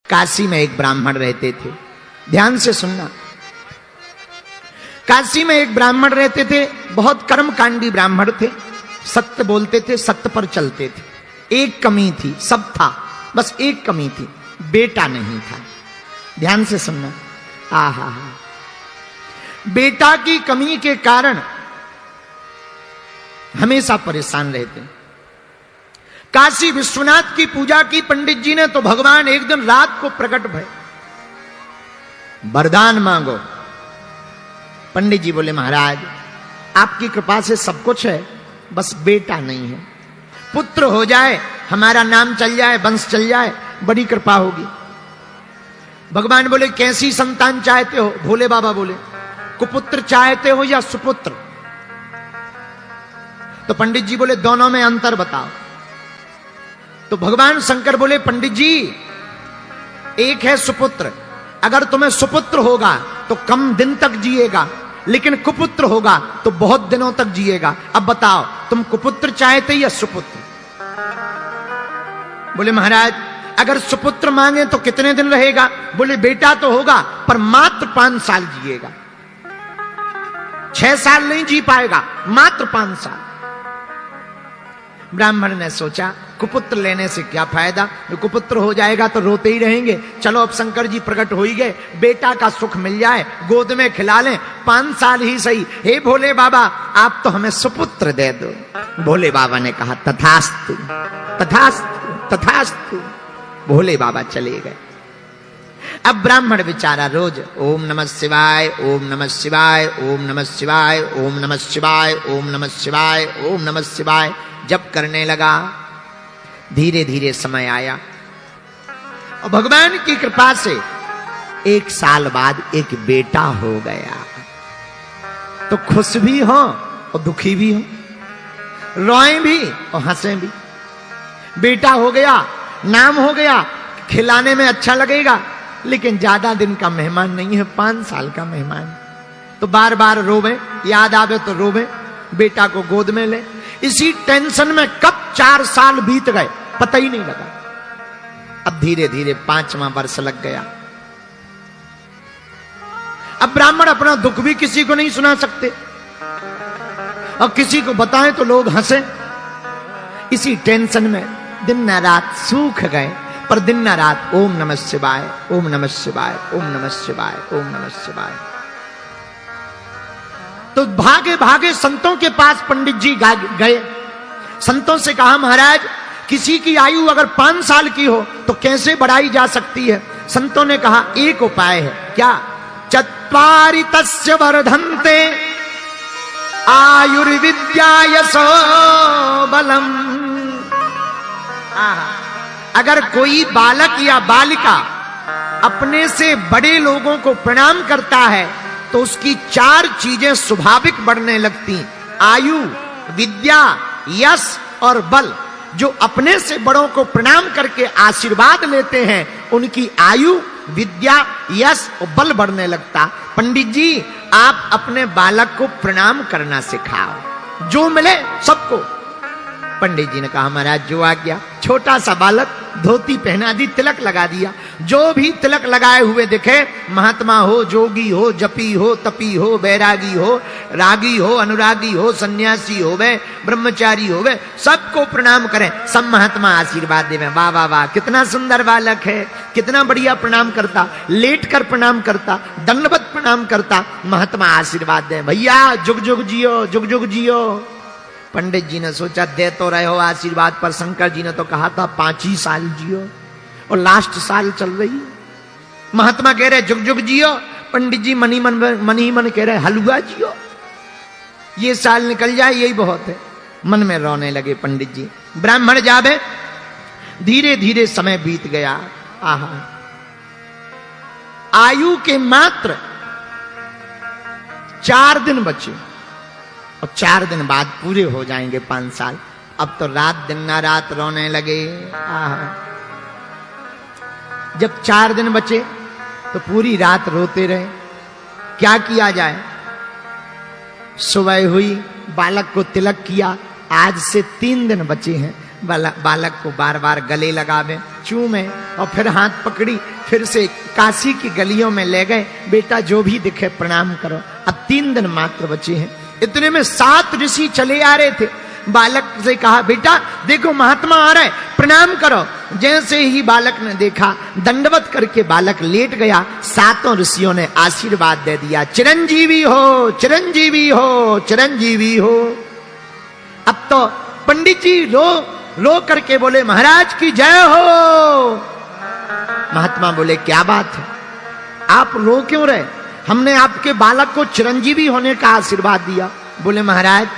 काशी में एक ब्राह्मण रहते थे। ध्यान से सुनना। काशी में एक ब्राह्मण रहते थे, बहुत कर्मकांडी ब्राह्मण थे, सत्य बोलते थे, सत्य पर चलते थे। एक कमी थी, सब था, बस एक कमी थी, बेटा नहीं था। ध्यान से सुनना। आहा, बेटा की कमी के कारण हमेशा परेशान रहते। काशी विश्वनाथ की पूजा की पंडित जी ने, तो भगवान एक दिन रात को प्रकट भय, वरदान मांगो। पंडित जी बोले, महाराज आपकी कृपा से सब कुछ है, बस बेटा नहीं है। पुत्र हो जाए, हमारा नाम चल जाए, वंश चल जाए, बड़ी कृपा होगी। भगवान बोले, कैसी संतान चाहते हो? भोले बाबा बोले, कुपुत्र चाहते हो या सुपुत्र? तो पंडित जी बोले, दोनों में अंतर बताओ। तो भगवान शंकर बोले, पंडित जी एक है सुपुत्र, अगर तुम्हें सुपुत्र होगा तो कम दिन तक जिएगा, लेकिन कुपुत्र होगा तो बहुत दिनों तक जिएगा। अब बताओ तुम कुपुत्र चाहते या सुपुत्र? बोले, महाराज अगर सुपुत्र मांगे तो कितने दिन रहेगा? बोले, बेटा तो होगा पर मात्र 5 साल जिएगा, 6 साल नहीं जी पाएगा, मात्र 5 साल। ब्राह्मण ने सोचा, कुपुत्र लेने से क्या फायदा, कुपुत्र हो जाएगा तो रोते ही रहेंगे। चलो अब शंकर जी प्रकट हो ही गए, बेटा का सुख मिल जाए, गोद में खिला लें, 5 साल ही सही। हे भोले बाबा, आप तो हमें सुपुत्र दे दो। भोले बाबा ने कहा, तथास्तु तथास्तु तथास्तु। भोले बाबा चले गए। अब ब्राह्मण बेचारा रोज ओम नमः शिवाय, ओम नमः शिवाय, ओम नमः शिवाय, ओम नमः शिवाय, ओम नमः शिवाय, ओम नमः शिवाय जप करने लगा। धीरे धीरे समय आया और भगवान की कृपा से 1 साल बाद एक बेटा हो गया। तो खुश भी हो और दुखी भी हो, रोए भी और हंसे भी। बेटा हो गया, नाम हो गया, खिलाने में अच्छा लगेगा, लेकिन ज्यादा दिन का मेहमान नहीं है, 5 साल का मेहमान। तो बार बार रोवे, याद आवे तो रोवे, बेटा को गोद में ले। इसी टेंशन में कब 4 साल बीत गए पता ही नहीं लगा। अब धीरे धीरे 5वां वर्ष लग गया। अब ब्राह्मण अपना दुख भी किसी को नहीं सुना सकते, और किसी को बताएं तो लोग हंसे। इसी टेंशन में दिन न रात सूख गए, पर दिन न रात ओम नमः शिवाय, ओम नमः शिवाय, ओम नमः शिवाय, ओम नमः शिवाय। तो भागे भागे संतों के पास पंडित जी गए। संतों से कहा, महाराज किसी की आयु अगर 5 साल की हो तो कैसे बढ़ाई जा सकती है? संतों ने कहा, एक उपाय है। क्या? चत्वारि तस्य वर्धन्ते आयुर्विद्या यशो बलम। अगर कोई बालक या बालिका अपने से बड़े लोगों को प्रणाम करता है तो उसकी 4 चीजें स्वाभाविक बढ़ने लगती, आयु, विद्या, यश और बल। जो अपने से बड़ों को प्रणाम करके आशीर्वाद लेते हैं, उनकी आयु, विद्या, यश और बल बढ़ने लगता। पंडित जी आप अपने बालक को प्रणाम करना सिखाओ, जो मिले सबको। पंडित जी ने कहा, महाराज जो आ गया। छोटा सा बालक, धोती पहना दी, तिलक लगा दिया। जो भी तिलक लगाए हुए दिखे, महात्मा हो, जोगी हो, जपी हो, तपी हो, बैरागी हो, रागी हो, अनुरागी हो, सन्यासी हो वे, ब्रह्मचारी हो वे, सबको प्रणाम करें। सब महात्मा आशीर्वाद देवे। वाह वाह वाह, कितना सुंदर बालक है, कितना बढ़िया प्रणाम करता, लेट कर प्रणाम करता, दंडवत प्रणाम करता। महात्मा आशीर्वाद दे, भैया जुग जुग जियो, जुग जुग जियो। पंडित जी ने सोचा, दे तो रहे हो आशीर्वाद, पर शंकर जी ने तो कहा था 5 ही साल जियो, और लास्ट साल चल रही। महात्मा कह रहे जुग जुग जियो, पंडित जी मन ही मन कह रहे हलवा जियो, ये साल निकल जाए यही बहुत है। मन में रोने लगे पंडित जी। ब्राह्मण जावे, धीरे धीरे समय बीत गया। आहा, आयु के मात्र 4 दिन बचे, और 4 दिन बाद पूरे हो जाएंगे 5 साल। अब तो रात दिन ना रात रोने लगे। जब 4 दिन बचे तो पूरी रात रोते रहे। क्या किया जाए? सुबह हुई, बालक को तिलक किया, आज से 3 दिन बचे हैं, बालक को बार बार गले लगावे, चूमे और फिर हाथ पकड़ी, फिर से काशी की गलियों में ले गए। बेटा जो भी दिखे प्रणाम करो। अब 3 दिन मात्र बचे हैं। इतने में 7 ऋषि चले आ रहे थे। बालक से कहा, बेटा देखो महात्मा आ रहे, प्रणाम करो। जैसे ही बालक ने देखा, दंडवत करके बालक लेट गया। 7 ऋषियों ने आशीर्वाद दे दिया, चिरंजीवी हो, चिरंजीवी हो, चिरंजीवी हो। अब तो पंडित जी रो करके बोले, महाराज की जय हो। महात्मा बोले, क्या बात है, आप रो क्यों रहे? हमने आपके बालक को चिरंजीवी होने का आशीर्वाद दिया। बोले, महाराज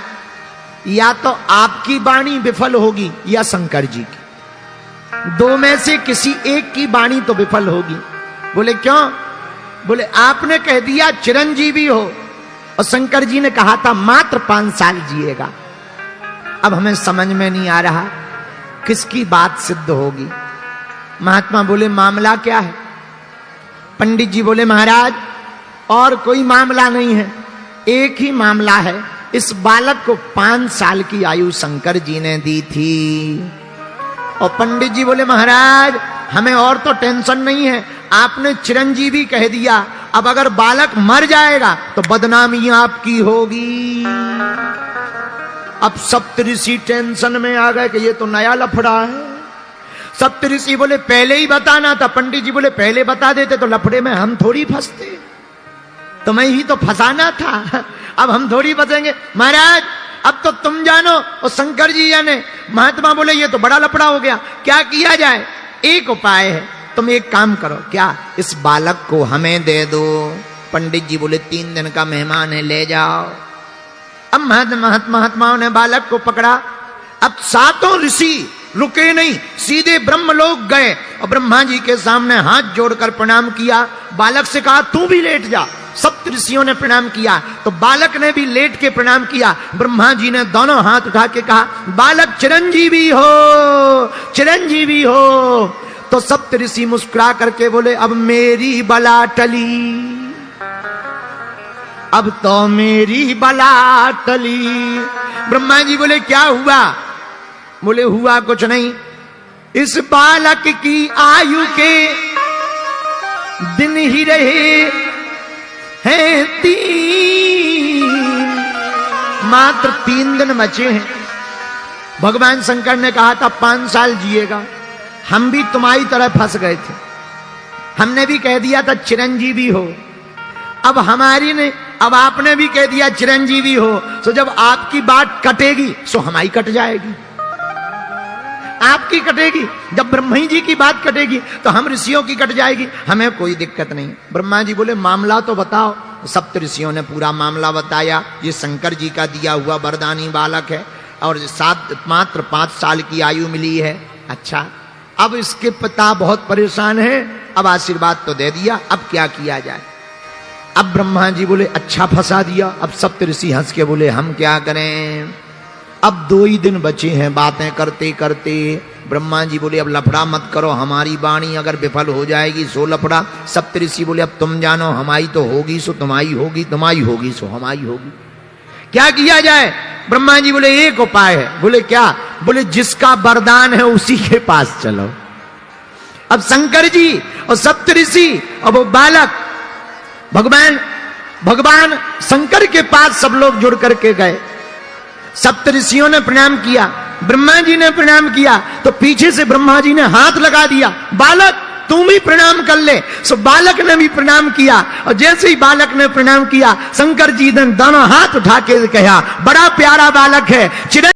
या तो आपकी वाणी विफल होगी या शंकर जी की, 2 में से किसी एक की वाणी तो विफल होगी। बोले, क्यों? बोले, आपने कह दिया चिरंजीवी हो और शंकर जी ने कहा था मात्र 5 साल जिएगा। अब हमें समझ में नहीं आ रहा किसकी बात सिद्ध होगी। महात्मा बोले, मामला क्या है? पंडित जी बोले, महाराज और कोई मामला नहीं है, एक ही मामला है। इस बालक को 5 साल की आयु शंकर जी ने दी थी। और पंडित जी बोले, महाराज हमें और तो टेंशन नहीं है, आपने चिरंजीवी कह दिया, अब अगर बालक मर जाएगा तो बदनामी आपकी होगी। अब सप्तऋषि टेंशन में आ गए कि ये तो नया लफड़ा है। सप्तऋषि बोले, पहले ही बताना था। पंडित जी बोले, पहले बता देते तो लफड़े में हम थोड़ी फंसते, तुम्हें ही तो फंसाना था, अब हम थोड़ी फंसेंगे। महाराज अब तो तुम जानो और शंकर जी जाने। महात्मा बोले, ये तो बड़ा लफड़ा हो गया, क्या किया जाए? एक उपाय है, तुम एक काम करो। क्या? इस बालक को हमें दे दो। पंडित जी बोले, 3 दिन का मेहमान है, ले जाओ। अब महात्माओं ने बालक को पकड़ा। अब 7 ऋषि रुके नहीं, सीधे ब्रह्मलोक गए और ब्रह्मा जी के सामने हाथ जोड़कर प्रणाम किया। बालक से कहा, तू भी लेट जा। सप्त ऋषियों ने प्रणाम किया तो बालक ने भी लेट के प्रणाम किया। ब्रह्मा जी ने दोनों हाथ उठा के कहा, बालक चिरंजीवी हो, चिरंजीवी हो। तो सप्त ऋषि मुस्कुरा करके बोले, अब मेरी बला टली, अब तो मेरी बला टली। ब्रह्मा जी बोले, क्या हुआ? बोले, हुआ कुछ नहीं, इस बालक की आयु के दिन ही रहे हैं 3, मात्र 3 दिन बचे हैं। भगवान शंकर ने कहा था 5 साल जिएगा। हम भी तुम्हारी तरह फंस गए थे, हमने भी कह दिया था चिरंजीवी हो। अब आपने भी कह दिया चिरंजीवी हो, तो जब आपकी बात कटेगी सो हमारी कट जाएगी। आपकी कटेगी, जब ब्रह्मा जी की बात कटेगी तो हम ऋषियों की कट जाएगी, हमें कोई दिक्कत नहीं। ब्रह्मा जी बोले, मामला तो बताओ। सप्त ऋषियों ने पूरा मामला बताया। ये शंकर जी का दिया हुआ वरदानी बालक है और मात्र 5 साल की आयु मिली है। अच्छा, अब इसके पिता बहुत परेशान है, अब आशीर्वाद तो दे दिया, अब क्या किया जाए? अब ब्रह्मा जी बोले, अच्छा फंसा दिया। अब सप्त ऋषि हंस के बोले, हम क्या करें? अब 2 ही दिन बचे हैं बातें करते करते। ब्रह्मा जी बोले, अब लफड़ा मत करो, हमारी वाणी अगर विफल हो जाएगी सो लफड़ा। सप्त ऋषि बोले, अब तुम जानो, हमारी तो होगी सो तुम्हारी होगी, तुम्हारी होगी सो हमारी होगी। क्या किया जाए? ब्रह्मा जी बोले, एक उपाय है। बोले, क्या? बोले, जिसका वरदान है उसी के पास चलो। अब शंकर जी और सप्त ऋषि और वो बालक भगवान शंकर के पास सब लोग जुड़ करके गए। सप्त ऋषियों ने प्रणाम किया, ब्रह्मा जी ने प्रणाम किया, तो पीछे से ब्रह्मा जी ने हाथ लगा दिया, बालक तू भी प्रणाम कर ले। सो बालक ने भी प्रणाम किया और जैसे ही बालक ने प्रणाम किया, शंकर जी ने दोनों हाथ उठा के कहा, बड़ा प्यारा बालक है,